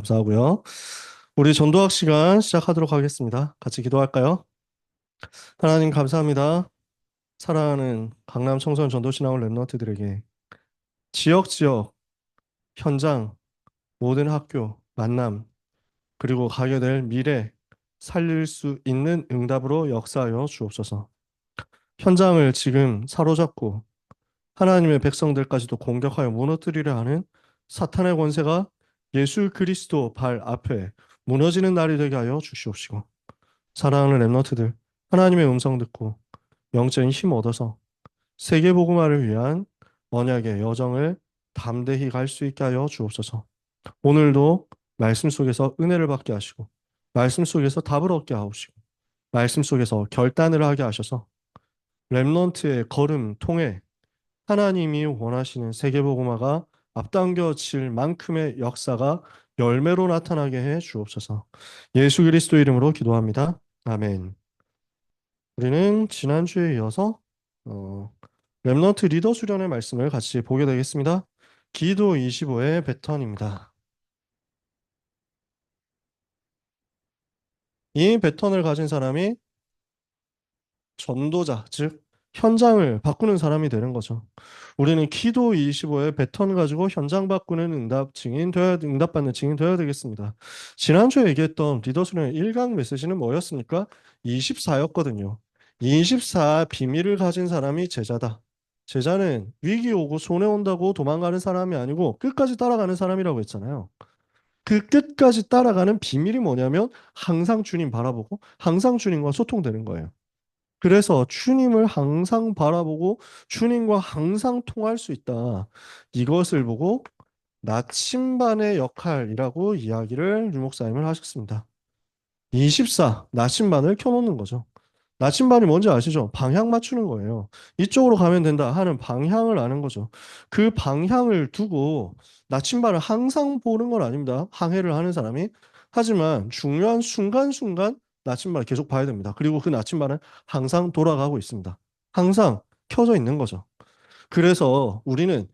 감사하고요. 우리 전도학 시간 시작하도록 하겠습니다. 같이 기도할까요? 하나님 감사합니다. 사랑하는 강남 청소년 전도신앙원 랩런트들에게 지역 현장 모든 학교 만남 그리고 가게 될 미래 살릴 수 있는 응답으로 역사하여 주옵소서. 현장을 지금 사로잡고 하나님의 백성들까지도 공격하여 무너뜨리려 하는 사탄의 권세가 예수 그리스도 발 앞에 무너지는 날이 되게 하여 주시옵시고, 사랑하는 랩너트들 하나님의 음성 듣고 영적인 힘 얻어서 세계 복음화를 위한 언약의 여정을 담대히 갈 수 있게 하여 주옵소서. 오늘도 말씀 속에서 은혜를 받게 하시고 말씀 속에서 답을 얻게 하옵시고 말씀 속에서 결단을 하게 하셔서 랩넌트의 걸음 통해 하나님이 원하시는 세계복음화가 앞당겨질 만큼의 역사가 열매로 나타나게 해 주옵소서. 예수 그리스도 이름으로 기도합니다. 아멘. 우리는 지난주에 이어서 어, 렘넌트 리더 수련의 말씀을 같이 보게 되겠습니다. 기도 25의 배턴입니다. 이 배턴을 가진 사람이 전도자, 즉 현장을 바꾸는 사람이 되는 거죠. 우리는 기도 25의 배턴 가지고 현장 바꾸는 응답받는 증인 되어야 되겠습니다. 지난주에 얘기했던 리더 수련의 1강 메시지는 뭐였습니까? 24였거든요. 24 비밀을 가진 사람이 제자다. 제자는 위기 오고 손해 온다고 도망가는 사람이 아니고 끝까지 따라가는 사람이라고 했잖아요. 그 끝까지 따라가는 비밀이 뭐냐면 항상 주님 바라보고 항상 주님과 소통되는 거예요. 그래서 주님을 항상 바라보고 주님과 항상 통할 수 있다. 이것을 보고 나침반의 역할이라고 이야기를 유 목사님을 하셨습니다. 24, 나침반을 켜놓는 거죠. 나침반이 뭔지 아시죠? 방향 맞추는 거예요. 이쪽으로 가면 된다 하는 방향을 아는 거죠. 그 방향을 두고 나침반을 항상 보는 건 아닙니다. 항해를 하는 사람이. 하지만 중요한 순간순간 나침반을 계속 봐야 됩니다. 그리고 그 나침반은 항상 돌아가고 있습니다. 항상 켜져 있는 거죠. 그래서 우리는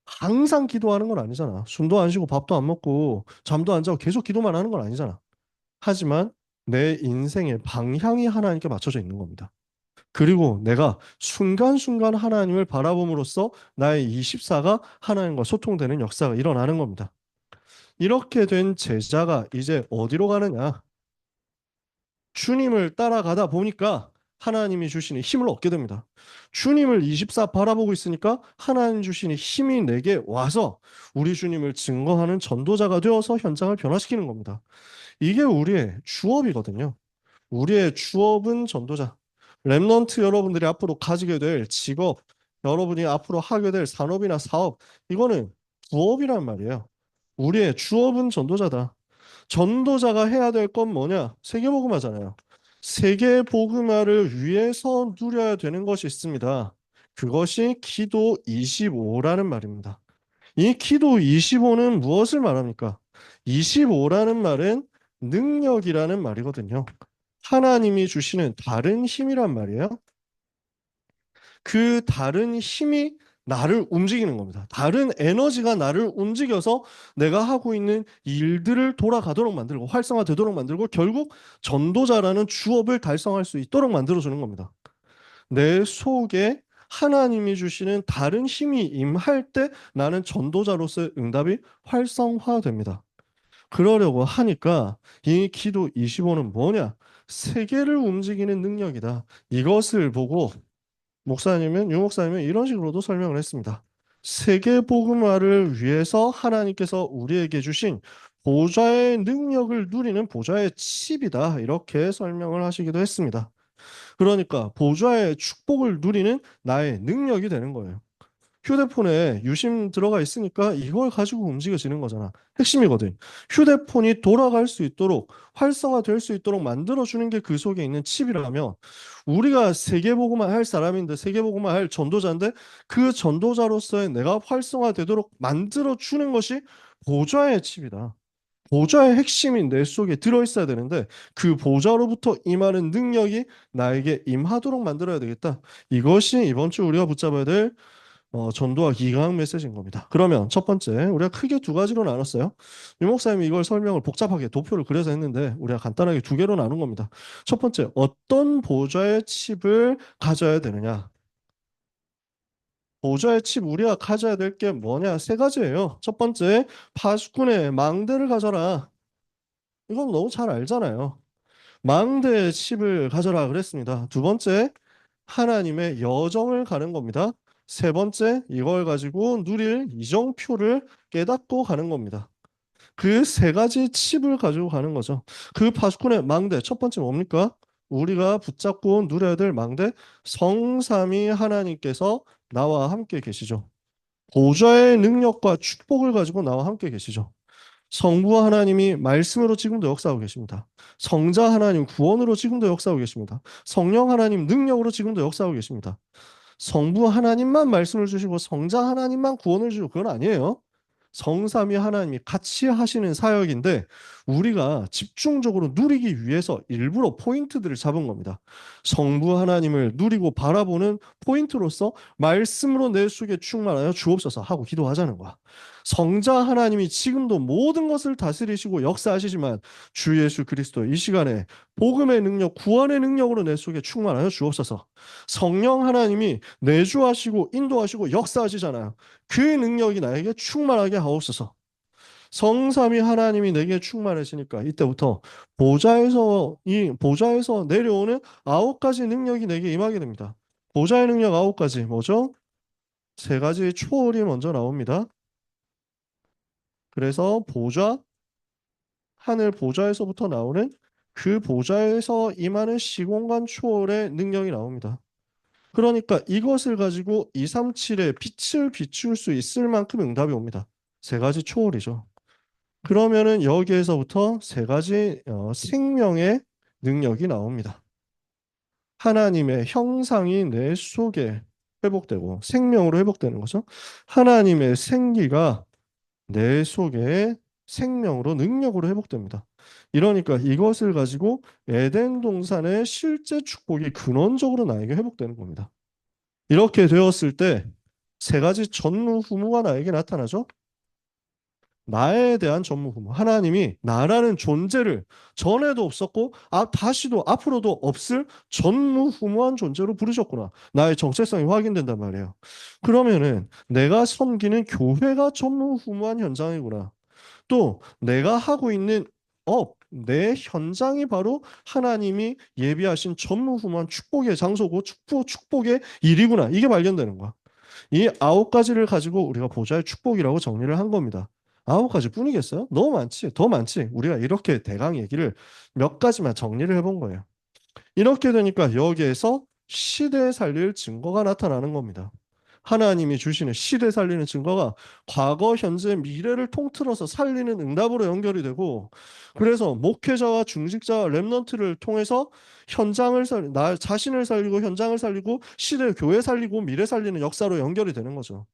항상 기도하는 건 아니잖아. 숨도 안 쉬고 밥도 안 먹고 잠도 안 자고 계속 기도만 하는 건 아니잖아. 하지만 내 인생의 방향이 하나님께 맞춰져 있는 겁니다. 그리고 내가 순간순간 하나님을 바라봄으로써 나의 24가 하나님과 소통되는 역사가 일어나는 겁니다. 이렇게 된 제자가 이제 어디로 가느냐? 주님을 따라가다 보니까 하나님이 주시는 힘을 얻게 됩니다. 주님을 24 바라보고 있으니까 하나님 주시는 힘이 내게 와서 우리 주님을 증거하는 전도자가 되어서 현장을 변화시키는 겁니다. 이게 우리의 주업이거든요. 우리의 주업은 전도자. 랩넌트 여러분들이 앞으로 가지게 될 직업, 여러분이 앞으로 하게 될 산업이나 사업, 이거는 부업이란 말이에요. 우리의 주업은 전도자다. 전도자가 해야 될 건 뭐냐? 세계복음화잖아요. 세계복음화를 위해서 누려야 되는 것이 있습니다. 그것이 기도 25라는 말입니다. 이 기도 25는 무엇을 말합니까? 25라는 말은 능력이라는 말이거든요. 하나님이 주시는 다른 힘이란 말이에요. 그 다른 힘이 나를 움직이는 겁니다. 다른 에너지가 나를 움직여서 내가 하고 있는 일들을 돌아가도록 만들고 활성화되도록 만들고 결국 전도자라는 주업을 달성할 수 있도록 만들어주는 겁니다. 내 속에 하나님이 주시는 다른 힘이 임할 때 나는 전도자로서의 응답이 활성화됩니다. 그러려고 하니까 이 기도 25는 뭐냐? 세계를 움직이는 능력이다. 이것을 보고 유 목사님은 이런 식으로도 설명을 했습니다. 세계 복음화를 위해서 하나님께서 우리에게 주신 보좌의 능력을 누리는 보좌의 칩이다. 이렇게 설명을 하시기도 했습니다. 그러니까 보좌의 축복을 누리는 나의 능력이 되는 거예요. 휴대폰에 유심 들어가 있으니까 이걸 가지고 움직여지는 거잖아. 핵심이거든. 휴대폰이 돌아갈 수 있도록 활성화될 수 있도록 만들어주는 게 그 속에 있는 칩이라면 우리가 세계복음화 할 사람인데 세계복음화 할 전도자인데 그 전도자로서의 내가 활성화되도록 만들어주는 것이 보좌의 칩이다. 보좌의 핵심이 내 속에 들어있어야 되는데 그 보좌로부터 임하는 능력이 나에게 임하도록 만들어야 되겠다. 이것이 이번 주 우리가 붙잡아야 될 전도와 기강 메시지인 겁니다. 그러면 첫 번째, 우리가 크게 두 가지로 나눴어요. 유 목사님이 이걸 설명을 복잡하게 도표를 그려서 했는데 우리가 간단하게 두 개로 나눈 겁니다. 첫 번째, 어떤 보좌의 칩을 가져야 되느냐? 보좌의 칩 우리가 가져야 될 게 뭐냐? 세 가지예요. 첫 번째, 파수꾼의 망대를 가져라. 이건 너무 잘 알잖아요. 망대의 칩을 가져라 그랬습니다. 두 번째, 하나님의 여정을 가는 겁니다. 세 번째, 이걸 가지고 누릴 이정표를 깨닫고 가는 겁니다. 그 세 가지 칩을 가지고 가는 거죠. 그 파수꾼의 망대, 첫 번째 뭡니까? 우리가 붙잡고 누려야 될 망대, 성삼위 하나님께서 나와 함께 계시죠. 보좌의 능력과 축복을 가지고 나와 함께 계시죠. 성부 하나님이 말씀으로 지금도 역사하고 계십니다. 성자 하나님 구원으로 지금도 역사하고 계십니다. 성령 하나님 능력으로 지금도 역사하고 계십니다. 성부 하나님만 말씀을 주시고 성자 하나님만 구원을 주고 그건 아니에요. 성삼위 하나님이 같이 하시는 사역인데 우리가 집중적으로 누리기 위해서 일부러 포인트들을 잡은 겁니다. 성부 하나님을 누리고 바라보는 포인트로서 말씀으로 내 속에 충만하여 주옵소서 하고 기도하자는 거야. 성자 하나님이 지금도 모든 것을 다스리시고 역사하시지만 주 예수 그리스도 이 시간에 복음의 능력, 구원의 능력으로 내 속에 충만하여 주옵소서. 성령 하나님이 내주하시고 인도하시고 역사하시잖아요. 그 능력이 나에게 충만하게 하옵소서. 성삼위 하나님이 내게 충만해지니까 이때부터 보좌에서 내려오는 9가지 능력이 내게 임하게 됩니다. 보좌의 능력 9가지 뭐죠? 세 가지 초월이 먼저 나옵니다. 그래서 하늘 보좌에서부터 나오는 그 보좌에서 임하는 시공간 초월의 능력이 나옵니다. 그러니까 이것을 가지고 237의 빛을 비출 수 있을 만큼 응답이 옵니다. 세 가지 초월이죠. 그러면은 여기에서부터 세 가지 생명의 능력이 나옵니다. 하나님의 형상이 내 속에 회복되고 생명으로 회복되는 거죠. 하나님의 생기가 내 속에 생명으로 능력으로 회복됩니다. 이러니까 이것을 가지고 에덴 동산의 실제 축복이 근원적으로 나에게 회복되는 겁니다. 이렇게 되었을 때 세 가지 전무후무가 나에게 나타나죠. 나에 대한 전무후무. 하나님이 나라는 존재를 전에도 없었고 다시도 앞으로도 없을 전무후무한 존재로 부르셨구나. 나의 정체성이 확인된단 말이에요. 그러면은 내가 섬기는 교회가 전무후무한 현장이구나. 또 내가 하고 있는 내 현장이 바로 하나님이 예비하신 전무후무한 축복의 장소고 축복의 일이구나. 이게 발견되는 거야. 이 9가지를 가지고 우리가 보좌의 축복이라고 정리를 한 겁니다. 9가지 뿐이겠어요? 너무 많지. 더 많지. 우리가 이렇게 대강 얘기를 몇 가지만 정리를 해본 거예요. 이렇게 되니까 여기에서 시대에 살릴 증거가 나타나는 겁니다. 하나님이 주시는 시대 살리는 증거가 과거, 현재, 미래를 통틀어서 살리는 응답으로 연결이 되고 그래서 목회자와 중직자 렘넌트를 통해서 나 자신을 살리고 현장을 살리고 시대 교회 살리고 미래 살리는 역사로 연결이 되는 거죠.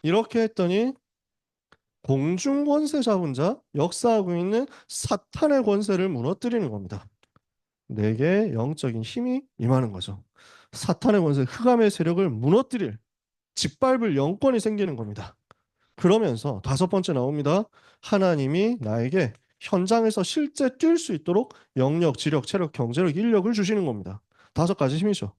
이렇게 했더니 공중 권세 잡은 자, 역사하고 있는 사탄의 권세를 무너뜨리는 겁니다. 내게 영적인 힘이 임하는 거죠. 사탄의 권세, 흑암의 세력을 무너뜨릴, 짓밟을 영권이 생기는 겁니다. 그러면서 다섯 번째 나옵니다. 하나님이 나에게 현장에서 실제 뛸 수 있도록 영역, 지력, 체력, 경제력, 인력을 주시는 겁니다. 5가지 힘이죠.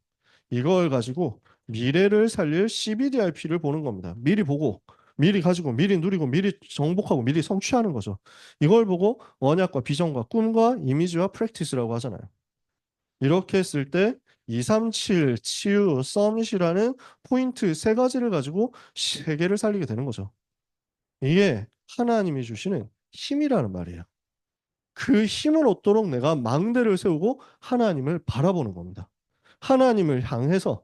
이걸 가지고 미래를 살릴 CBDRP를 보는 겁니다. 미리 보고, 미리 가지고, 미리 누리고, 미리 정복하고, 미리 성취하는 거죠. 이걸 보고 언약과 비전과 꿈과 이미지와 프랙티스라고 하잖아요. 이렇게 했을 때 237, 치유, 썸밋이라는 포인트 세 가지를 가지고 세계를 살리게 되는 거죠. 이게 하나님이 주시는 힘이라는 말이에요. 그 힘을 얻도록 내가 망대를 세우고 하나님을 바라보는 겁니다. 하나님을 향해서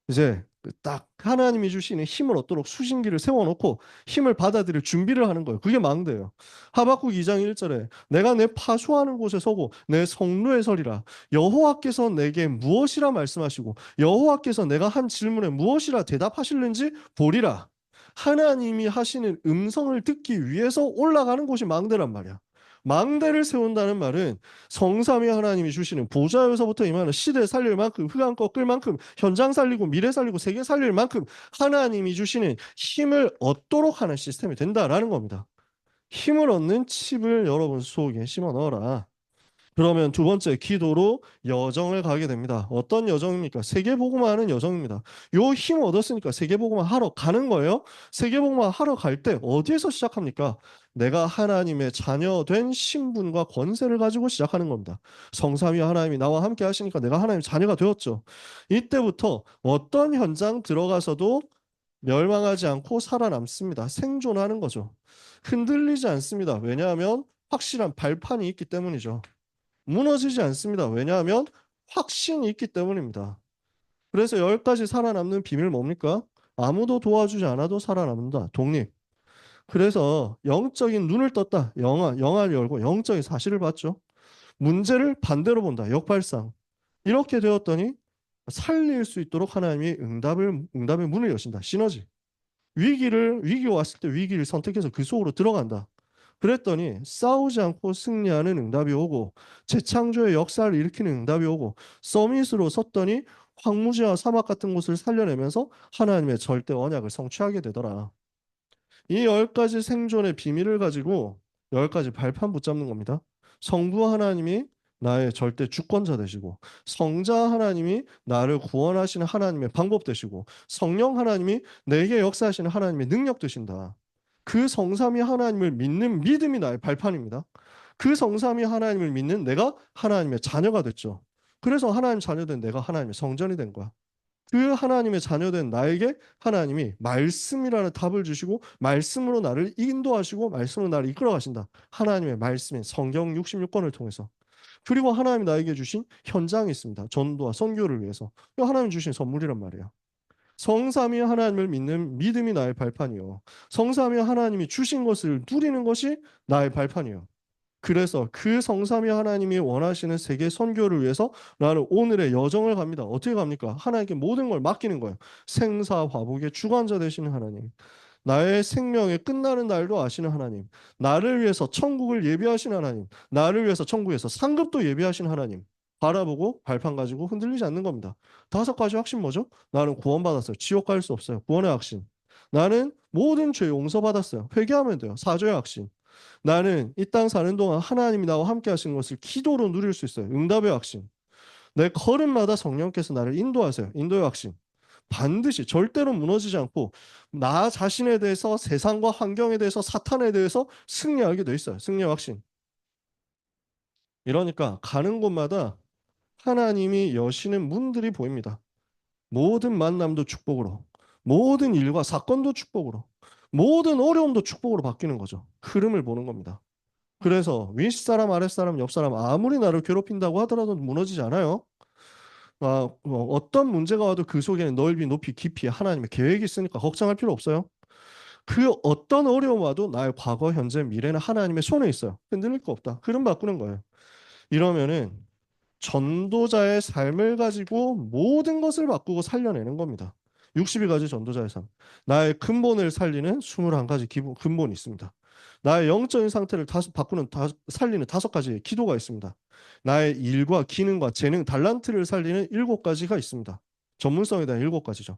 이제 딱 하나님이 주시는 힘을 얻도록 수신기를 세워놓고 힘을 받아들일 준비를 하는 거예요. 그게 망대예요. 하박국 2장 1절에 내가 내 파수하는 곳에 서고 내 성루에 서리라. 여호와께서 내게 무엇이라 말씀하시고 여호와께서 내가 한 질문에 무엇이라 대답하실는지 보리라. 하나님이 하시는 음성을 듣기 위해서 올라가는 곳이 망대란 말이야. 망대를 세운다는 말은 성삼위 하나님이 주시는 보좌에서부터 임하는 시대 살릴 만큼, 흑암 꺾을 만큼, 현장 살리고 미래 살리고 세계 살릴 만큼 하나님이 주시는 힘을 얻도록 하는 시스템이 된다라는 겁니다. 힘을 얻는 칩을 여러분 속에 심어 넣어라. 그러면 두 번째 기도로 여정을 가게 됩니다. 어떤 여정입니까? 세계복음화하는 여정입니다. 요 힘 얻었으니까 세계복음화 하러 가는 거예요. 세계복음화 하러 갈 때 어디에서 시작합니까? 내가 하나님의 자녀된 신분과 권세를 가지고 시작하는 겁니다. 성삼위 하나님이 나와 함께 하시니까 내가 하나님의 자녀가 되었죠. 이때부터 어떤 현장 들어가서도 멸망하지 않고 살아남습니다. 생존하는 거죠. 흔들리지 않습니다. 왜냐하면 확실한 발판이 있기 때문이죠. 무너지지 않습니다. 왜냐하면 확신이 있기 때문입니다. 그래서 10가지 살아남는 비밀 뭡니까? 아무도 도와주지 않아도 살아남는다. 독립. 그래서 영적인 눈을 떴다. 영화를 열고 영적인 사실을 봤죠. 문제를 반대로 본다. 역발상. 이렇게 되었더니 살릴 수 있도록 하나님이 응답의 문을 여신다. 시너지. 위기가 왔을 때 위기를 선택해서 그 속으로 들어간다. 그랬더니 싸우지 않고 승리하는 응답이 오고 재창조의 역사를 일으키는 응답이 오고 서밋으로 섰더니 황무지와 사막 같은 곳을 살려내면서 하나님의 절대 언약을 성취하게 되더라. 이 10가지 생존의 비밀을 가지고 10가지 발판 붙잡는 겁니다. 성부 하나님이 나의 절대 주권자 되시고 성자 하나님이 나를 구원하시는 하나님의 방법 되시고 성령 하나님이 내게 역사하시는 하나님의 능력 되신다. 그 성삼위 하나님을 믿는 믿음이 나의 발판입니다. 그 성삼위 하나님을 믿는 내가 하나님의 자녀가 됐죠. 그래서 하나님 자녀된 내가 하나님의 성전이 된 거야. 그 하나님의 자녀된 나에게 하나님이 말씀이라는 답을 주시고 말씀으로 나를 인도하시고 말씀으로 나를 이끌어 가신다. 하나님의 말씀인 성경 66권을 통해서. 그리고 하나님이 나에게 주신 현장이 있습니다. 전도와 선교를 위해서. 이거 하나님 주신 선물이란 말이에요. 성삼위 하나님을 믿는 믿음이 나의 발판이요. 성삼위 하나님이 주신 것을 누리는 것이 나의 발판이요. 그래서 그 성삼위 하나님이 원하시는 세계 선교를 위해서 나는 오늘의 여정을 갑니다. 어떻게 갑니까? 하나님께 모든 걸 맡기는 거예요. 생사화복의 주관자 되시는 하나님. 나의 생명의 끝나는 날도 아시는 하나님. 나를 위해서 천국을 예비하신 하나님. 나를 위해서 천국에서 상급도 예비하신 하나님. 바라보고 발판 가지고 흔들리지 않는 겁니다. 5가지 확신 뭐죠? 나는 구원받았어요. 지옥 갈 수 없어요. 구원의 확신. 나는 모든 죄 용서받았어요. 회개하면 돼요. 사죄의 확신. 나는 이 땅 사는 동안 하나님이 나와 함께 하시는 것을 기도로 누릴 수 있어요. 응답의 확신. 내 걸음마다 성령께서 나를 인도하세요. 인도의 확신. 반드시 절대로 무너지지 않고 나 자신에 대해서 세상과 환경에 대해서 사탄에 대해서 승리하게 돼 있어요. 승리의 확신. 이러니까 가는 곳마다 하나님이 여시는 문들이 보입니다. 모든 만남도 축복으로, 모든 일과 사건도 축복으로, 모든 어려움도 축복으로 바뀌는 거죠. 흐름을 보는 겁니다. 그래서 윗사람, 아랫사람, 옆사람 아무리 나를 괴롭힌다고 하더라도 무너지지 않아요. 어떤 문제가 와도 그 속에는 넓이, 높이, 깊이 하나님의 계획이 있으니까 걱정할 필요 없어요. 그 어떤 어려움 와도 나의 과거, 현재, 미래는 하나님의 손에 있어요. 흔들릴 거 없다. 흐름 바꾸는 거예요. 이러면은 전도자의 삶을 가지고 모든 것을 바꾸고 살려내는 겁니다. 62가지 전도자의 삶. 나의 근본을 살리는 21가지 근본이 있습니다. 나의 영적인 상태를 살리는 5가지의 기도가 있습니다. 나의 일과 기능과 재능, 달란트를 살리는 7가지가 있습니다. 전문성에 대한 7가지죠.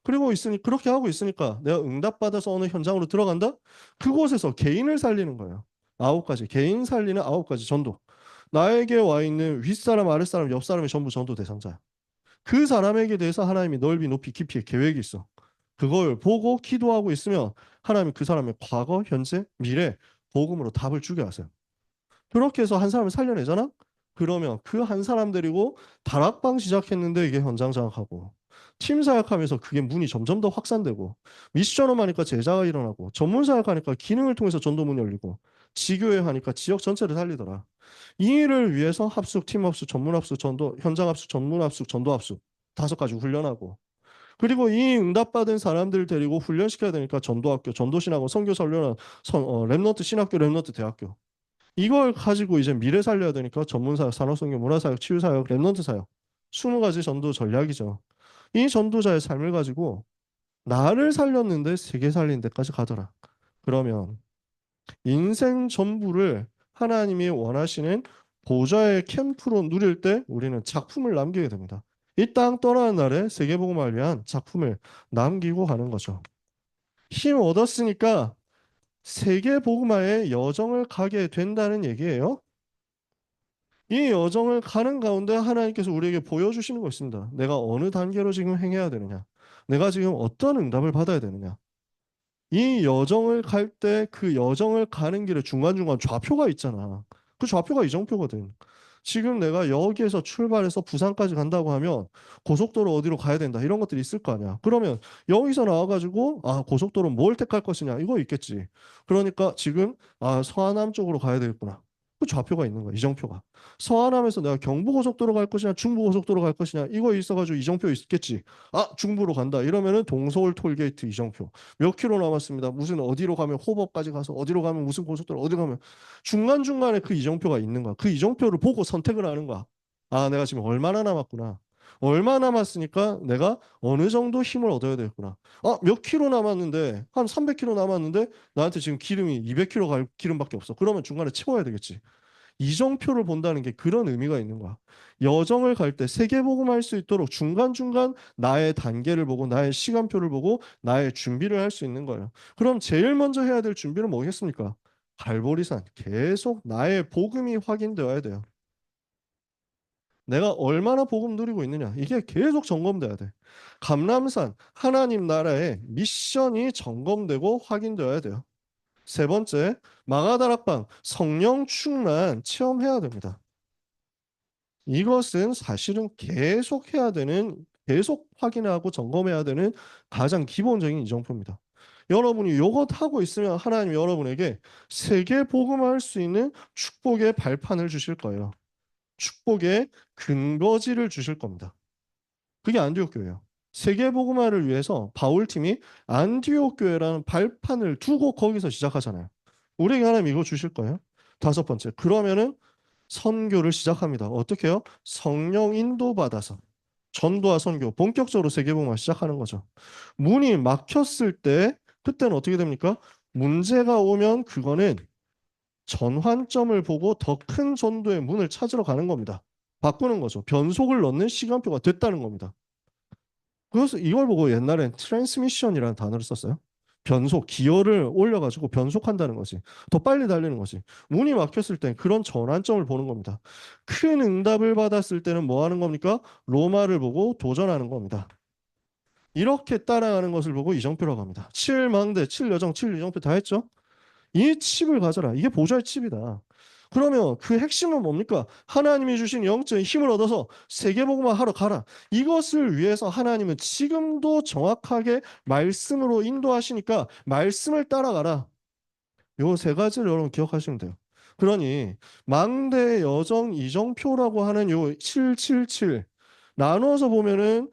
그리고 그렇게 하고 있으니까 내가 응답받아서 어느 현장으로 들어간다? 그곳에서 개인을 살리는 거예요. 9가지. 개인 살리는 9가지 전도. 나에게 와 있는 윗사람, 아랫사람, 옆사람이 전부 전도 대상자야. 그 사람에게 대해서 하나님이 넓이, 높이, 깊이 계획이 있어. 그걸 보고 기도하고 있으면 하나님이 그 사람의 과거, 현재, 미래, 복음으로 답을 주게 하세요. 그렇게 해서 한 사람을 살려내잖아? 그러면 그 한 사람 데리고 다락방 시작했는데 이게 현장 장악하고 팀 사역하면서 그게 문이 점점 더 확산되고 미션업 하니까 제자가 일어나고 전문 사역하니까 기능을 통해서 전도문 열리고 지교회 하니까 지역 전체를 살리더라. 이 일을 위해서 합숙, 팀 합숙, 전문 합숙, 전도, 현장 합숙, 전문 합숙, 전도 합숙 5가지 훈련하고 그리고 이 응답받은 사람들 데리고 훈련시켜야 되니까 전도학교, 전도신학원, 선교설련원, 랩너트 신학교, 랩너트 대학교 이걸 가지고 이제 미래 살려야 되니까 전문사역, 산업선교, 문화사역, 치유사역, 랩넌트 사역 20가지 전도 전략이죠. 이 전도자의 삶을 가지고 나를 살렸는데 세계 살린 데까지 가더라. 그러면 인생 전부를 하나님이 원하시는 보좌의 캠프로 누릴 때 우리는 작품을 남기게 됩니다. 이 땅 떠나는 날에 세계복음을 위한 작품을 남기고 가는 거죠. 힘 얻었으니까 세계복음화의 여정을 가게 된다는 얘기예요. 이 여정을 가는 가운데 하나님께서 우리에게 보여주시는 거 있습니다. 내가 어느 단계로 지금 행해야 되느냐? 내가 지금 어떤 응답을 받아야 되느냐? 이 여정을 갈 때 그 여정을 가는 길에 중간중간 좌표가 있잖아. 그 좌표가 이정표거든. 지금 내가 여기에서 출발해서 부산까지 간다고 하면 고속도로 어디로 가야 된다. 이런 것들이 있을 거 아니야. 그러면 여기서 나와가지고 고속도로 뭘 택할 것이냐. 이거 있겠지. 그러니까 지금 서하남 쪽으로 가야 되겠구나. 그 좌표가 있는 거야. 이정표가. 서하남에서 내가 경부고속도로 갈 것이냐 중부고속도로 갈 것이냐 이거 있어가지고 이정표 있겠지. 중부로 간다. 이러면은 동서울 톨게이트 이정표. 몇 킬로 남았습니다. 무슨 어디로 가면 호법까지 가서 어디로 가면 무슨 고속도로 어디 가면 중간중간에 그 이정표가 있는 거야. 그 이정표를 보고 선택을 하는 거야. 내가 지금 얼마나 남았구나. 얼마 남았으니까 내가 어느 정도 힘을 얻어야 되겠구나. 몇 킬로 남았는데 한 300킬로 남았는데 나한테 지금 기름이 200킬로 갈 기름밖에 없어. 그러면 중간에 채워야 되겠지. 이정표를 본다는 게 그런 의미가 있는 거야. 여정을 갈 때 세계복음할 수 있도록 중간중간 나의 단계를 보고 나의 시간표를 보고 나의 준비를 할 수 있는 거예요. 그럼 제일 먼저 해야 될 준비는 뭐겠습니까? 갈보리산. 계속 나의 복음이 확인되어야 돼요. 내가 얼마나 복음 누리고 있느냐. 이게 계속 점검돼야 돼. 감람산. 하나님 나라의 미션이 점검되고 확인되어야 돼요. 세 번째, 마가다락방. 성령 충만 체험해야 됩니다. 이것은 사실은 계속 해야 되는, 계속 확인하고 점검해야 되는 가장 기본적인 이정표입니다. 여러분이 이것 하고 있으면 하나님 여러분에게 세계 복음할 수 있는 축복의 발판을 주실 거예요. 축복의 근거지를 주실 겁니다. 그게 안디옥 교회예요. 세계 복음화를 위해서 바울팀이 안디옥 교회라는 발판을 두고 거기서 시작하잖아요. 우리에게 하나님 이거 주실 거예요. 다섯 번째, 그러면은 선교를 시작합니다. 어떻게 해요? 성령 인도 받아서 전도와 선교 본격적으로 세계복음화 시작하는 거죠. 문이 막혔을 때 그때는 어떻게 됩니까? 문제가 오면 그거는 전환점을 보고 더 큰 전도의 문을 찾으러 가는 겁니다. 바꾸는 거죠. 변속을 넣는 시간표가 됐다는 겁니다. 그래서 이걸 보고 옛날엔 트랜스미션이라는 단어를 썼어요. 변속, 기어를 올려가지고 변속한다는 거지. 더 빨리 달리는 거지. 문이 막혔을 땐 그런 전환점을 보는 겁니다. 큰 응답을 받았을 때는 뭐 하는 겁니까? 로마를 보고 도전하는 겁니다. 이렇게 따라가는 것을 보고 이정표라고 합니다. 7망대, 7여정, 7이정표 다 했죠? 이 칩을 가져라. 이게 보좌의 칩이다. 그러면 그 핵심은 뭡니까? 하나님이 주신 영적인 힘을 얻어서 세계복음화 하러 가라. 이것을 위해서 하나님은 지금도 정확하게 말씀으로 인도하시니까 말씀을 따라가라. 요 세 가지를 여러분 기억하시면 돼요. 그러니 망대 여정 이정표라고 하는 요 777 나눠서 보면은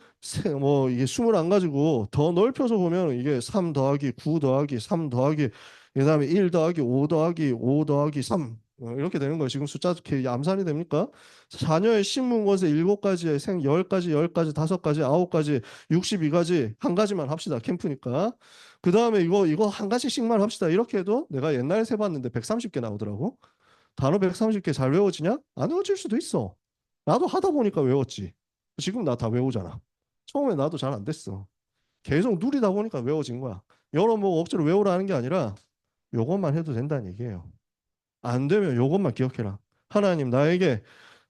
뭐 이게 21가지고 더 넓혀서 보면 이게 3 더하기 9 더하기 3 더하기 그다음에 1 더하기 5 더하기 5 더하기 3 이렇게 되는 거예요. 지금 숫자 이렇게 암산이 됩니까? 자녀의 신문권세 7가지에 생 10가지, 10가지, 5가지, 9가지, 62가지 한 가지만 합시다. 캠프니까. 그다음에 이거 한 가지씩만 합시다. 이렇게 해도 내가 옛날에 세봤는데 130개 나오더라고. 단어 130개 잘 외워지냐? 안 외워질 수도 있어. 나도 하다 보니까 외웠지. 지금 나 다 외우잖아. 처음에 나도 잘 안 됐어. 계속 누리다 보니까 외워진 거야. 여러 뭐 억지로 외우라는 게 아니라 요것만 해도 된다는 얘기예요. 안 되면 요것만 기억해라. 하나님 나에게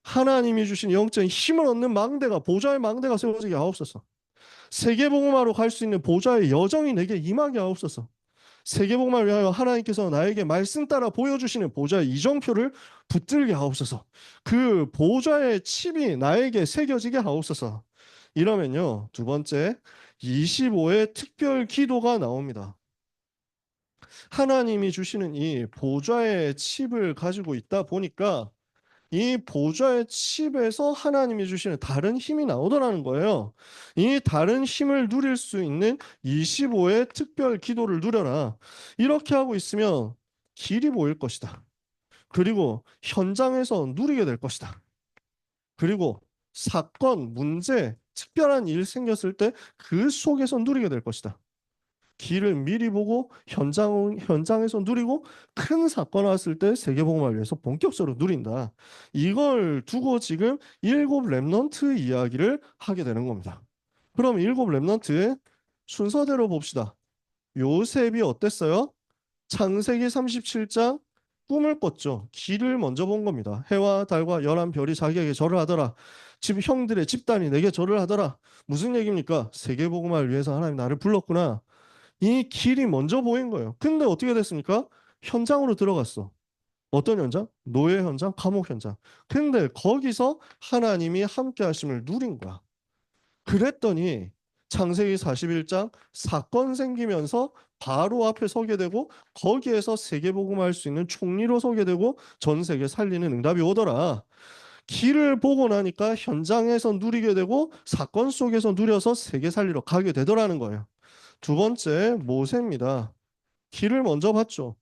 하나님이 주신 영적인 힘을 얻는 망대가 보좌의 망대가 세워지게 하옵소서. 세계복음화로 갈 수 있는 보좌의 여정이 내게 임하게 하옵소서. 세계복음화를 위하여 하나님께서 나에게 말씀 따라 보여주시는 보좌의 이정표를 붙들게 하옵소서. 그 보좌의 칩이 나에게 새겨지게 하옵소서. 이러면요, 두 번째 25의 특별 기도가 나옵니다. 하나님이 주시는 이 보좌의 칩을 가지고 있다 보니까 이 보좌의 칩에서 하나님이 주시는 다른 힘이 나오더라는 거예요. 이 다른 힘을 누릴 수 있는 25의 특별 기도를 누려라. 이렇게 하고 있으면 길이 보일 것이다. 그리고 현장에서 누리게 될 것이다. 그리고 사건, 문제, 특별한 일 생겼을 때 그 속에서 누리게 될 것이다. 길을 미리 보고 현장에서 누리고 큰 사건 왔을 때 세계복음화를 위해서 본격적으로 누린다. 이걸 두고 지금 일곱 렘넌트 이야기를 하게 되는 겁니다. 그럼 일곱 렘넌트의 순서대로 봅시다. 요셉이 어땠어요? 창세기 37장 꿈을 꿨죠. 길을 먼저 본 겁니다. 해와 달과 열한 별이 자기에게 절을 하더라. 집 형들의 집단이 내게 절을 하더라. 무슨 얘기입니까? 세계복음화를 위해서 하나님 나를 불렀구나. 이 길이 먼저 보인 거예요. 근데 어떻게 됐습니까? 현장으로 들어갔어. 어떤 현장? 노예 현장, 감옥 현장. 근데 거기서 하나님이 함께 하심을 누린 거야. 그랬더니 창세기 41장 사건 생기면서 바로 앞에 서게 되고 거기에서 세계복음할 수 있는 총리로 서게 되고 전 세계 살리는 응답이 오더라. 길을 보고 나니까 현장에서 누리게 되고 사건 속에서 누려서 세계 살리러 가게 되더라는 거예요. 두 번째 모세입니다. 길을 먼저 봤죠.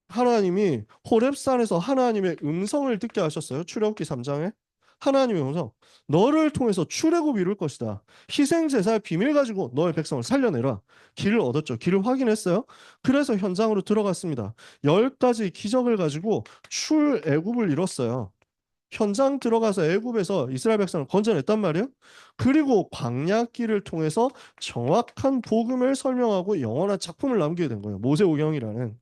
하나님이 호렙산에서 하나님의 음성을 듣게 하셨어요. 출애굽기 3장에. 하나님의 음성. 너를 통해서 출애굽이 이룰 것이다. 희생 제사의 비밀 가지고 너의 백성을 살려내라. 길을 얻었죠. 길을 확인했어요. 그래서 현장으로 들어갔습니다. 10가지 기적을 가지고 출애굽을 이뤘어요. 현장 들어가서 애굽에서 이스라엘 백성을 건져냈단 말이에요. 그리고 광야길을 통해서 정확한 복음을 설명하고 영원한 작품을 남기게 된 거예요. 모세오경이라는.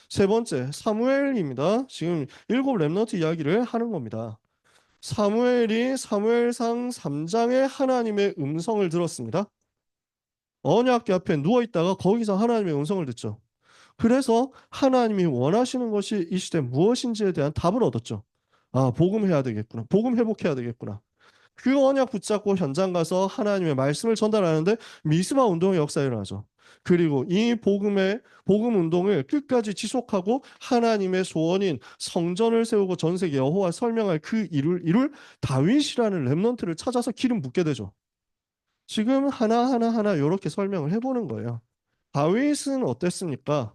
세 번째, 사무엘입니다. 지금 일곱 렘너트 이야기를 하는 겁니다. 사무엘이 사무엘상 3장에 하나님의 음성을 들었습니다. 언약궤 앞에 누워 있다가 거기서 하나님의 음성을 듣죠. 그래서 하나님이 원하시는 것이 이 시대 무엇인지에 대한 답을 얻었죠. 아, 복음해야 되겠구나. 복음 회복해야 되겠구나. 그 언약 붙잡고 현장 가서 하나님의 말씀을 전달하는데 미스바 운동의 역사가 일어나죠. 그리고 이 복음 운동을 끝까지 지속하고 하나님의 소원인 성전을 세우고 전 세계 여호와 설명할 그 일을 이룰 다윗이라는 렘넌트를 찾아서 기름 붓게 되죠. 지금 하나하나 이렇게 설명을 해보는 거예요. 다윗은 어땠습니까?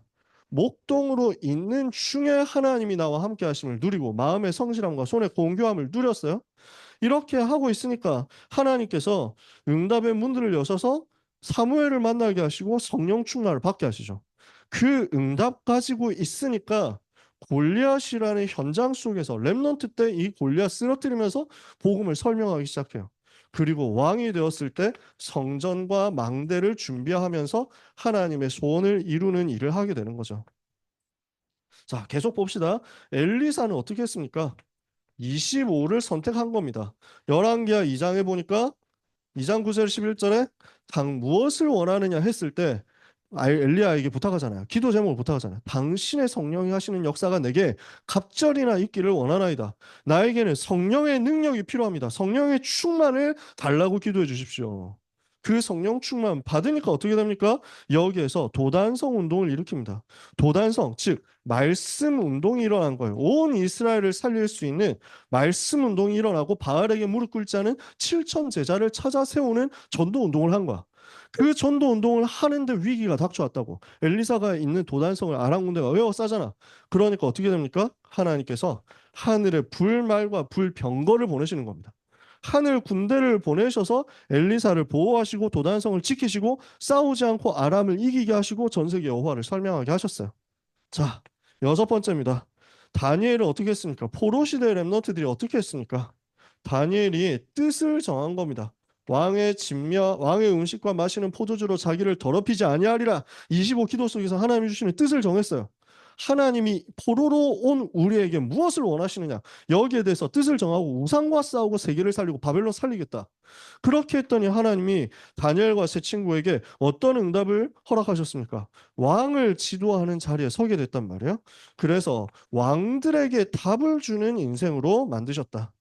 목동으로 있는 중에 하나님이 나와 함께 하심을 누리고 마음의 성실함과 손의 공교함을 누렸어요. 이렇게 하고 있으니까 하나님께서 응답의 문들을 여셔서 사무엘을 만나게 하시고 성령 충만을 받게 하시죠. 그 응답 가지고 있으니까 골리앗이라는 현장 속에서 렘넌트 때 이 골리앗 쓰러뜨리면서 복음을 설명하기 시작해요. 그리고 왕이 되었을 때 성전과 망대를 준비하면서 하나님의 소원을 이루는 일을 하게 되는 거죠. 자, 계속 봅시다. 엘리사는 어떻게 했습니까? 25를 선택한 겁니다. 열왕기하 2장에 보니까 2장 9절 11절에 당 무엇을 원하느냐 했을 때 엘리야에게 부탁하잖아요. 기도 제목을 부탁하잖아요. 당신의 성령이 하시는 역사가 내게 갑절이나 있기를 원하나이다. 나에게는 성령의 능력이 필요합니다. 성령의 충만을 달라고 기도해 주십시오. 그 성령 충만 받으니까 어떻게 됩니까? 여기에서 도단성 운동을 일으킵니다. 도단성, 즉 말씀 운동이 일어난 거예요. 온 이스라엘을 살릴 수 있는 말씀 운동이 일어나고 바알에게 무릎 꿇지 않은 7천 제자를 찾아 세우는 전도 운동을 한 거야. 그 전도 운동을 하는데 위기가 닥쳐왔다고. 엘리사가 있는 도단성을 아람 군대가 에워싸잖아. 그러니까 어떻게 됩니까? 하나님께서 하늘에 불말과 불병거를 보내시는 겁니다. 하늘 군대를 보내셔서 엘리사를 보호하시고 도단성을 지키시고 싸우지 않고 아람을 이기게 하시고 전 세계 여호와를 설명하게 하셨어요. 자, 여섯 번째입니다. 다니엘은 어떻게 했습니까? 포로 시대 렘너트들이 어떻게 했습니까? 다니엘이 뜻을 정한 겁니다. 왕의 진며 왕의 음식과 마시는 포도주로 자기를 더럽히지 아니하리라. 25 기도 속에서 하나님이 주시는 뜻을 정했어요. 하나님이 포로로 온 우리에게 무엇을 원하시느냐? 여기에 대해서 뜻을 정하고 우상과 싸우고 세계를 살리고 바벨론 살리겠다. 그렇게 했더니 하나님이 다니엘과 세 친구에게 어떤 응답을 허락하셨습니까? 왕을 지도하는 자리에 서게 됐단 말이에요. 그래서 왕들에게 답을 주는 인생으로 만드셨다.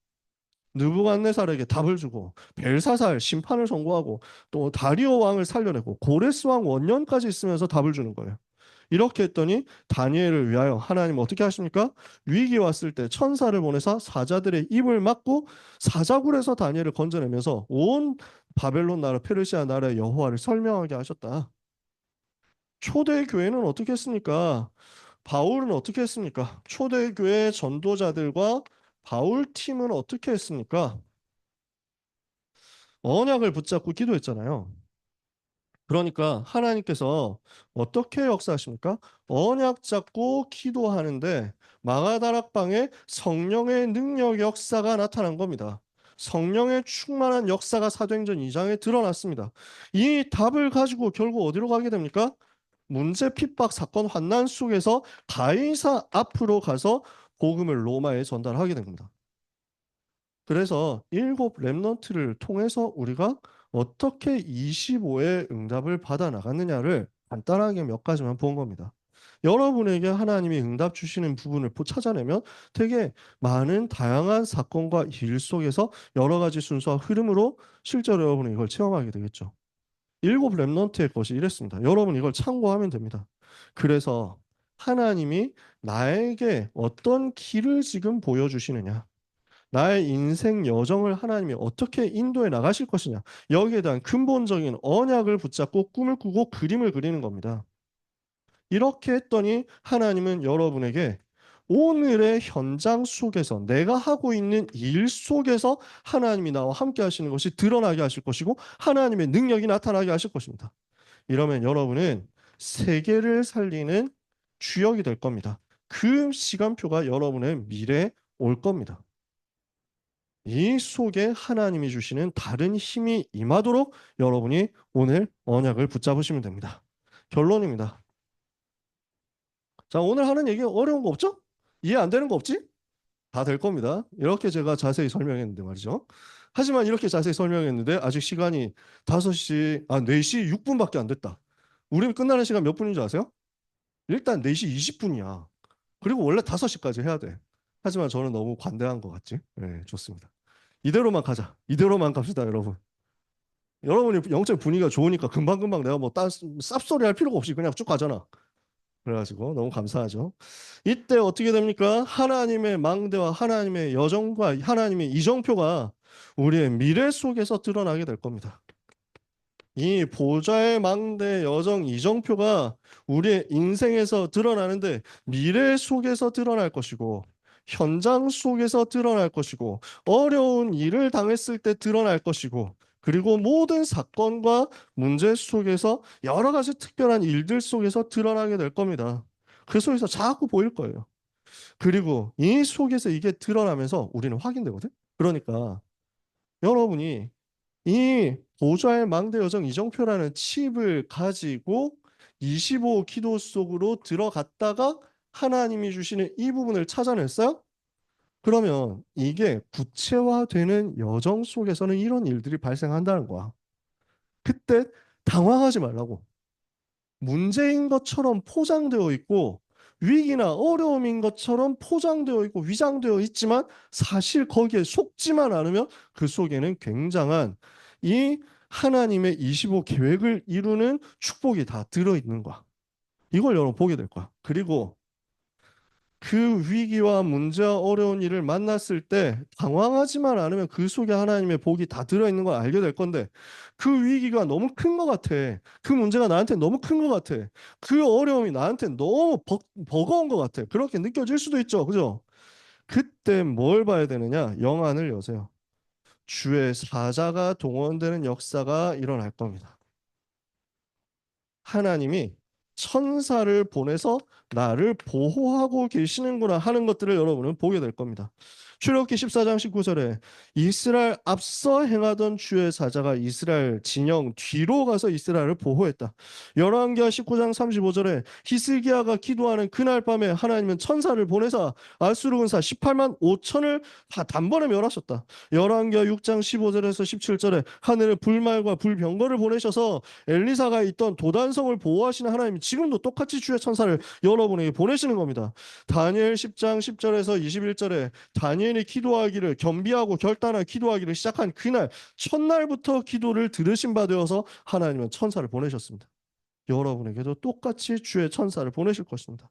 느부갓네살에게 답을 주고 벨사살 심판을 선고하고 또 다리오 왕을 살려내고 고레스 왕 원년까지 있으면서 답을 주는 거예요. 이렇게 했더니 다니엘을 위하여 하나님 어떻게 하십니까? 위기 왔을 때 천사를 보내서 사자들의 입을 막고 사자굴에서 다니엘을 건져내면서 온 바벨론 나라 페르시아 나라의 여호와를 설명하게 하셨다. 초대 교회는 어떻게 했습니까? 바울은 어떻게 했습니까? 초대 교회 전도자들과 바울 팀은 어떻게 했습니까? 언약을 붙잡고 기도했잖아요. 그러니까 하나님께서 어떻게 역사하십니까? 언약 잡고 기도하는데 마가다락방에 성령의 능력 역사가 나타난 겁니다. 성령의 충만한 역사가 사도행전 2장에 드러났습니다. 이 답을 가지고 결국 어디로 가게 됩니까? 문제, 핍박, 사건, 환난 속에서 가이사 앞으로 가서 복음을 로마에 전달하게 됩니다. 그래서 일곱 렘넌트를 통해서 우리가 어떻게 25의 응답을 받아 나갔느냐를 간단하게 몇 가지만 본 겁니다. 여러분에게 하나님이 응답 주시는 부분을 찾아내면 되게 많은 다양한 사건과 일 속에서 여러 가지 순서와 흐름으로 실제로 여러분은 이걸 체험하게 되겠죠. 일곱 렘넌트의 것이 이랬습니다. 여러분 이걸 참고하면 됩니다. 그래서 하나님이 나에게 어떤 길을 지금 보여주시느냐, 나의 인생 여정을 하나님이 어떻게 인도해 나가실 것이냐, 여기에 대한 근본적인 언약을 붙잡고 꿈을 꾸고 그림을 그리는 겁니다. 이렇게 했더니 하나님은 여러분에게 오늘의 현장 속에서 내가 하고 있는 일 속에서 하나님이 나와 함께 하시는 것이 드러나게 하실 것이고 하나님의 능력이 나타나게 하실 것입니다. 이러면 여러분은 세계를 살리는 주역이 될 겁니다. 그 시간표가 여러분의 미래에 올 겁니다. 이 속에 하나님이 주시는 다른 힘이 임하도록 여러분이 오늘 언약을 붙잡으시면 됩니다. 결론입니다. 자, 오늘 하는 얘기 어려운 거 없죠? 이해 안 되는 거 없지? 다 될 겁니다. 이렇게 제가 자세히 설명했는데 말이죠. 하지만 이렇게 자세히 설명했는데 아직 시간이 4시 6분밖에 안 됐다. 우리 끝나는 시간 몇 분인 줄 아세요? 일단 4시 20분이야. 그리고 원래 5시까지 해야 돼. 하지만 저는 너무 관대한 것 같지? 네, 좋습니다. 이대로만 가자. 이대로만 갑시다, 여러분. 여러분이 영적 분위기가 좋으니까 금방금방 내가 뭐 쌉소리 할 필요가 없이 그냥 쭉 가잖아. 그래가지고 너무 감사하죠. 이때 어떻게 됩니까? 하나님의 망대와 하나님의 여정과 하나님의 이정표가 우리의 미래 속에서 드러나게 될 겁니다. 이 보좌의 망대 여정 이정표가 우리의 인생에서 드러나는데 미래 속에서 드러날 것이고 현장 속에서 드러날 것이고 어려운 일을 당했을 때 드러날 것이고 그리고 모든 사건과 문제 속에서 여러 가지 특별한 일들 속에서 드러나게 될 겁니다. 그 속에서 자꾸 보일 거예요. 그리고 이 속에서 이게 드러나면서 우리는 확인되거든. 그러니까 여러분이 이 보좌의 망대 여정 이정표라는 칩을 가지고 25 기도 속으로 들어갔다가 하나님이 주시는 이 부분을 찾아냈어요? 그러면 이게 구체화되는 여정 속에서는 이런 일들이 발생한다는 거야. 그때 당황하지 말라고. 문제인 것처럼 포장되어 있고 위기나 어려움인 것처럼 포장되어 있고 위장되어 있지만 사실 거기에 속지만 않으면 그 속에는 굉장한 이 하나님의 25 계획을 이루는 축복이 다 들어있는 거야. 이걸 여러분 보게 될 거야. 그리고 그 위기와 문제와 어려운 일을 만났을 때 당황하지만 않으면 그 속에 하나님의 복이 다 들어있는 걸 알게 될 건데 그 위기가 너무 큰 것 같아. 그 문제가 나한테 너무 큰 것 같아. 그 어려움이 나한테 너무 버거운 것 같아. 그렇게 느껴질 수도 있죠. 그죠? 그때 뭘 봐야 되느냐? 영안을 여세요. 주의 사자가 동원되는 역사가 일어날 겁니다. 하나님이 천사를 보내서 나를 보호하고 계시는구나 하는 것들을 여러분은 보게 될 겁니다. 출애굽기 14장 19절에 이스라엘 앞서 행하던 주의 사자가 이스라엘 진영 뒤로 가서 이스라엘을 보호했다. 열왕기하 19장 35절에 히스기야가 기도하는 그날 밤에 하나님은 천사를 보내사 아수르 군사 18만 5천을 다 단번에 멸하셨다. 열왕기하 6장 15절에서 17절에 하늘에 불말과 불병거를 보내셔서 엘리사가 있던 도단성을 보호하시는 하나님이 지금도 똑같이 주의 천사를 여러분에게 보내시는 겁니다. 다니엘 10장 10절에서 21절에 다니엘이 기도하기를 겸비하고 결단하여 기도하기를 시작한 그날 첫날부터 기도를 들으신 바 되어서 하나님은 천사를 보내셨습니다. 여러분에게도 똑같이 주의 천사를 보내실 것입니다.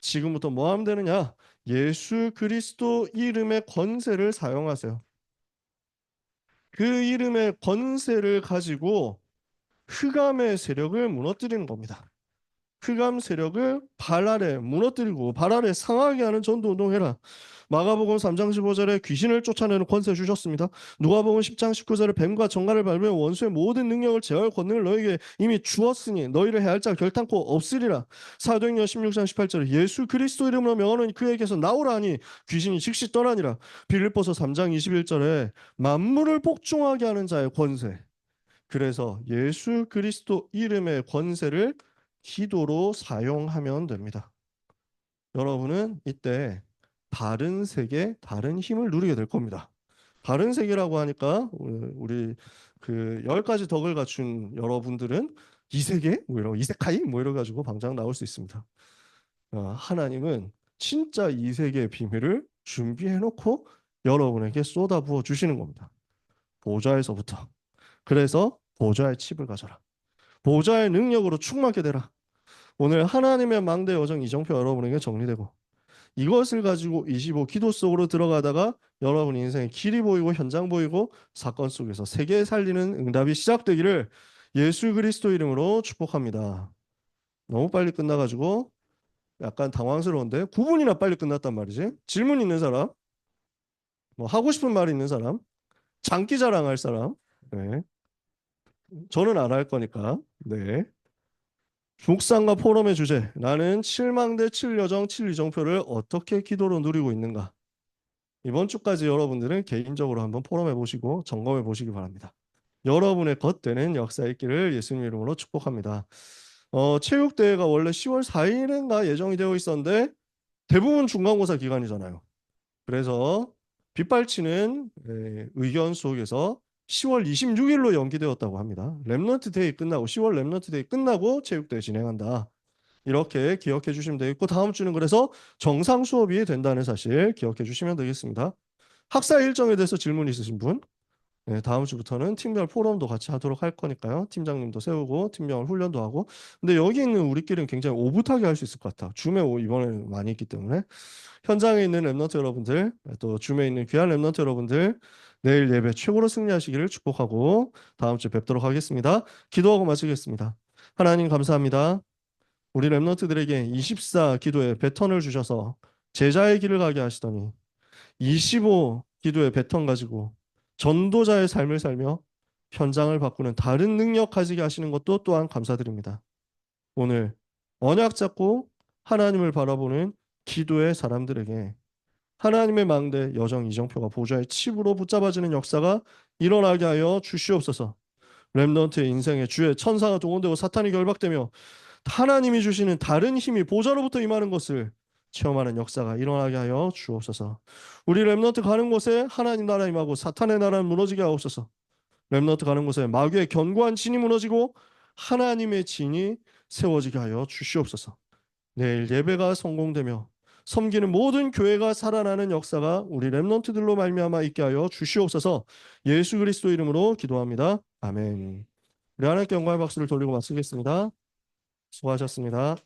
지금부터 뭐 하면 되느냐? 예수 그리스도 이름의 권세를 사용하세요. 그 이름의 권세를 가지고 흑암의 세력을 무너뜨리는 겁니다. 흑암 세력을 발 아래 무너뜨리고 발 아래 상하게 하는 전도 운동해라. 마가복음 3장 15절에 귀신을 쫓아내는 권세 주셨습니다. 누가복음 10장 19절에 뱀과 정갈을 밟으며 원수의 모든 능력을 제어할 권능을 너에게 이미 주었으니 너희를 해할 자 결탄코 없으리라. 사도행전 16장 18절에 예수 그리스도 이름으로 명하노니 그에게서 나오라 하니 귀신이 즉시 떠나니라. 빌립보서 3장 21절에 만물을 복종하게 하는 자의 권세. 그래서 예수 그리스도 이름의 권세를 기도로 사용하면 됩니다. 여러분은 이때 다른 세계, 다른 힘을 누리게 될 겁니다. 다른 세계라고 하니까 우리 그 10가지 덕을 갖춘 여러분들은 이 세계, 뭐 이런 이세카이 뭐 이러 가지고 방장 나올 수 있습니다. 하나님은 진짜 이 세계의 비밀을 준비해 놓고 여러분에게 쏟아부어 주시는 겁니다. 보좌에서부터. 그래서 보좌의 칩을 가져라. 보좌의 능력으로 충만하게 되라. 오늘 하나님의 망대 여정 이정표 여러분에게 정리되고 이것을 가지고 25 기도 속으로 들어가다가 여러분 인생의 길이 보이고 현장 보이고 사건 속에서 세계 살리는 응답이 시작되기를 예수 그리스도 이름으로 축복합니다. 너무 빨리 끝나가지고 약간 당황스러운데 9분이나 빨리 끝났단 말이지. 질문 있는 사람, 뭐 하고 싶은 말 있는 사람, 장기 자랑할 사람. 네. 저는 안 할 거니까. 네. 묵상과 포럼의 주제. 나는 7망대 7여정 7이정표를 어떻게 기도로 누리고 있는가? 이번 주까지 여러분들은 개인적으로 한번 포럼해 보시고 점검해 보시기 바랍니다. 여러분의 겉되는 역사 있기를 예수님 이름으로 축복합니다. 체육대회가 원래 10월 4일인가 예정이 되어 있었는데 대부분 중간고사 기간이잖아요. 그래서 빗발치는 의견 속에서 10월 26일로 연기되었다고 합니다. 랩넌트 데이 끝나고 10월 랩넌트 데이 끝나고 체육대회 진행한다. 이렇게 기억해 주시면 되겠고 다음 주는 그래서 정상 수업이 된다는 사실 기억해 주시면 되겠습니다. 학사 일정에 대해서 질문 있으신 분? 네, 다음 주부터는 팀별 포럼도 같이 하도록 할 거니까요. 팀장님도 세우고 팀별 훈련도 하고. 근데 여기 있는 우리끼리는 굉장히 오붓하게 할 수 있을 것 같아. 줌에 이번에 많이 있기 때문에. 현장에 있는 랩런트 여러분들, 또 줌에 있는 귀한 랩런트 여러분들, 내일 예배 최고로 승리하시기를 축복하고 다음 주에 뵙도록 하겠습니다. 기도하고 마치겠습니다. 하나님 감사합니다. 우리 랩런트들에게 24 기도의 배턴을 주셔서 제자의 길을 가게 하시더니 25 기도의 배턴 가지고 전도자의 삶을 살며 현장을 바꾸는 다른 능력 가지게 하시는 것도 또한 감사드립니다. 오늘 언약 잡고 하나님을 바라보는 기도의 사람들에게 하나님의 망대 여정 이정표가 보좌의 칩으로 붙잡아지는 역사가 일어나게 하여 주시옵소서. 렘넌트의 인생에 주의 천사가 동원되고 사탄이 결박되며 하나님이 주시는 다른 힘이 보좌로부터 임하는 것을 체험하는 역사가 일어나게 하여 주옵소서. 우리 렘넌트 가는 곳에 하나님 나라 임하고 사탄의 나라는 무너지게 하옵소서. 렘넌트 가는 곳에 마귀의 견고한 진이 무너지고 하나님의 진이 세워지게 하여 주시옵소서. 내일 예배가 성공되며 섬기는 모든 교회가 살아나는 역사가 우리 렘넌트들로 말미암아 있게 하여 주시옵소서. 예수 그리스도 이름으로 기도합니다. 아멘. 우리 하나님께 영광의 박수를 돌리고 마치겠습니다. 수고하셨습니다.